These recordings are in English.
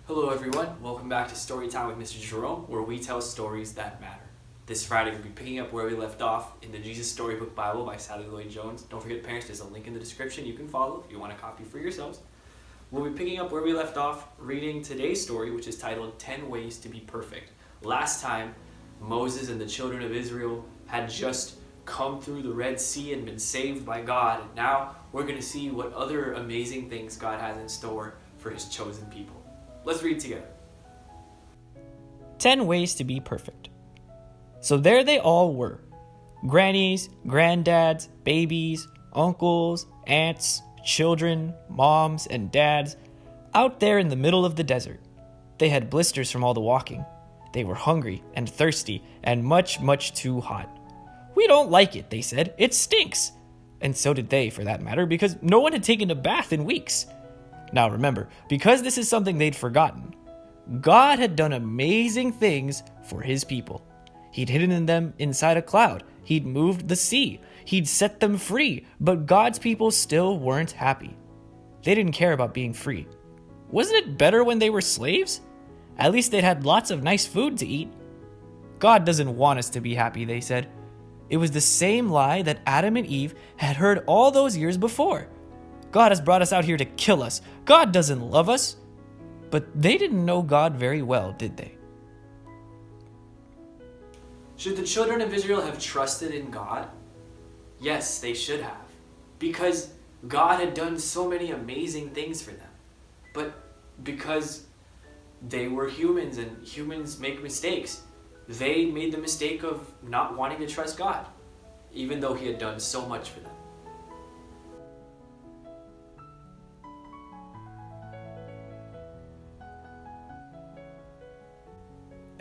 Hello everyone, welcome back to Storytime with Mr. Jerome, where we tell stories that matter. This Friday we'll be picking up where we left off in the Jesus Storybook Bible by Sally Lloyd-Jones. Don't forget, parents, there's a link in the description you can follow if you want a copy for yourselves. We'll be picking up where we left off reading today's story, which is titled 10 Ways to be Perfect. Last time, Moses and the children of Israel had just come through the Red Sea and been saved by God, and now we're going to see what other amazing things God has in store for his chosen people. Let's read together. 10 Ways to be Perfect. So there they all were. Grannies, granddads, babies, uncles, aunts, children, moms, and dads, out there in the middle of the desert. They had blisters from all the walking. They were hungry and thirsty and much, much too hot. "We don't like it," they said. "It stinks." And so did they, for that matter, because no one had taken a bath in weeks. Now remember, because this is something they'd forgotten, God had done amazing things for his people. He'd hidden them inside a cloud. He'd moved the sea. He'd set them free. But God's people still weren't happy. They didn't care about being free. Wasn't it better when they were slaves? At least they'd had lots of nice food to eat. God doesn't want us to be happy, they said. It was the same lie that Adam and Eve had heard all those years before. God has brought us out here to kill us. God doesn't love us. But they didn't know God very well, did they? Should the children of Israel have trusted in God? Yes, they should have, because God had done so many amazing things for them. But because they were humans and humans make mistakes, they made the mistake of not wanting to trust God, even though he had done so much for them.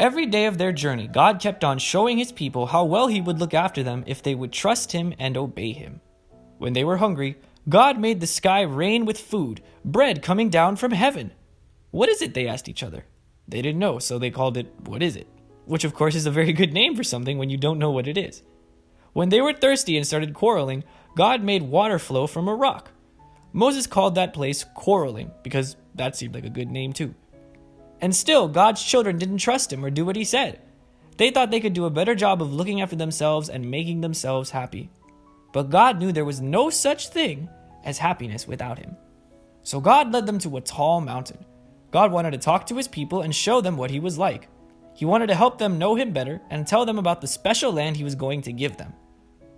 Every day of their journey, God kept on showing his people how well he would look after them if they would trust him and obey him. When they were hungry, God made the sky rain with food, bread coming down from heaven. "What is it?" they asked each other. They didn't know, so they called it, "What is it?" Which of course is a very good name for something when you don't know what it is. When they were thirsty and started quarreling, God made water flow from a rock. Moses called that place Quarreling because that seemed like a good name too. And still, God's children didn't trust him or do what he said. They thought they could do a better job of looking after themselves and making themselves happy. But God knew there was no such thing as happiness without him. So God led them to a tall mountain. God wanted to talk to his people and show them what he was like. He wanted to help them know him better and tell them about the special land he was going to give them.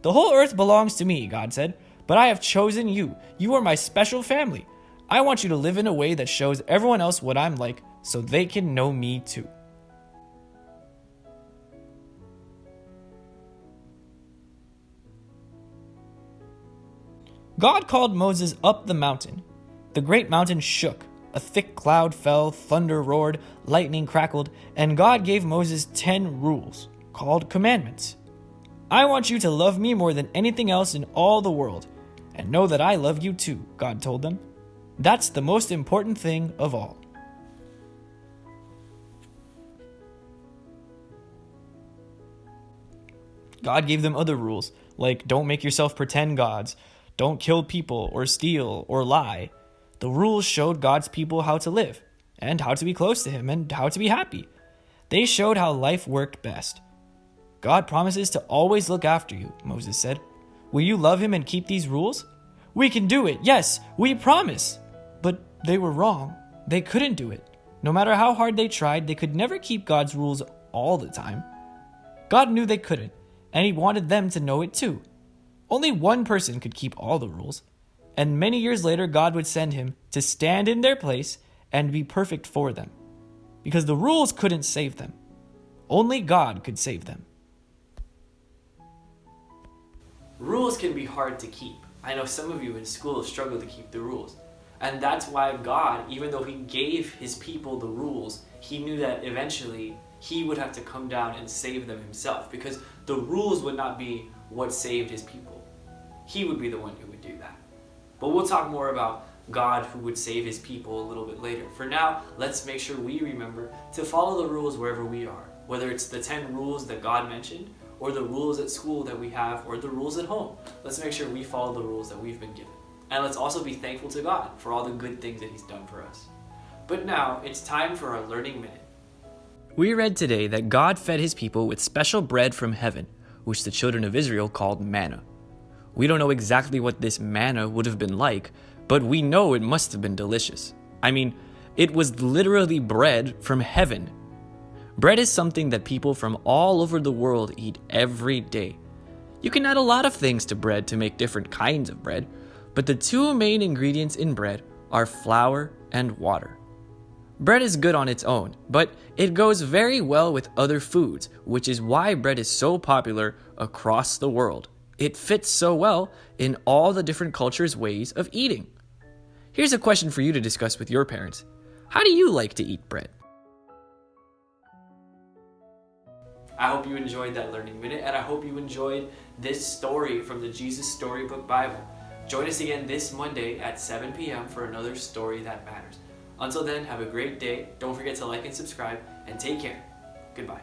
"The whole earth belongs to me," God said, "but I have chosen you. You are my special family. I want you to live in a way that shows everyone else what I'm like, so they can know me too." God called Moses up the mountain. The great mountain shook. A thick cloud fell, thunder roared, lightning crackled, and God gave Moses 10 rules, called commandments. "I want you to love me more than anything else in all the world, and know that I love you too," God told them. "That's the most important thing of all." God gave them other rules, like don't make yourself pretend gods, don't kill people or steal or lie. The rules showed God's people how to live, and how to be close to him, and how to be happy. They showed how life worked best. "God promises to always look after you," Moses said. "Will you love him and keep these rules?" "We can do it, yes, we promise." But they were wrong. They couldn't do it. No matter how hard they tried, they could never keep God's rules all the time. God knew they couldn't, and he wanted them to know it too. Only one person could keep all the rules, and many years later God would send him to stand in their place and be perfect for them, because the rules couldn't save them. Only God could save them. Rules can be hard to keep. I know some of you in school struggle to keep the rules. And that's why God, even though he gave his people the rules, he knew that eventually he would have to come down and save them himself, because the rules would not be what saved his people. He would be the one who would do that. But we'll talk more about God who would save his people a little bit later. For now, let's make sure we remember to follow the rules wherever we are, whether it's the 10 rules that God mentioned, or the rules at school that we have, or the rules at home. Let's make sure we follow the rules that we've been given. And let's also be thankful to God for all the good things that he's done for us. But now it's time for our Learning Minute. We read today that God fed his people with special bread from heaven, which the children of Israel called manna. We don't know exactly what this manna would have been like, but we know it must have been delicious. I mean, it was literally bread from heaven. Bread is something that people from all over the world eat every day. You can add a lot of things to bread to make different kinds of bread, but the two main ingredients in bread are flour and water. Bread is good on its own, but it goes very well with other foods, which is why bread is so popular across the world. It fits so well in all the different cultures' ways of eating. Here's a question for you to discuss with your parents. How do you like to eat bread? I hope you enjoyed that Learning Minute, and I hope you enjoyed this story from the Jesus Storybook Bible. Join us again this Monday at 7 p.m. for another story that matters. Until then, have a great day. Don't forget to like and subscribe, and take care. Goodbye.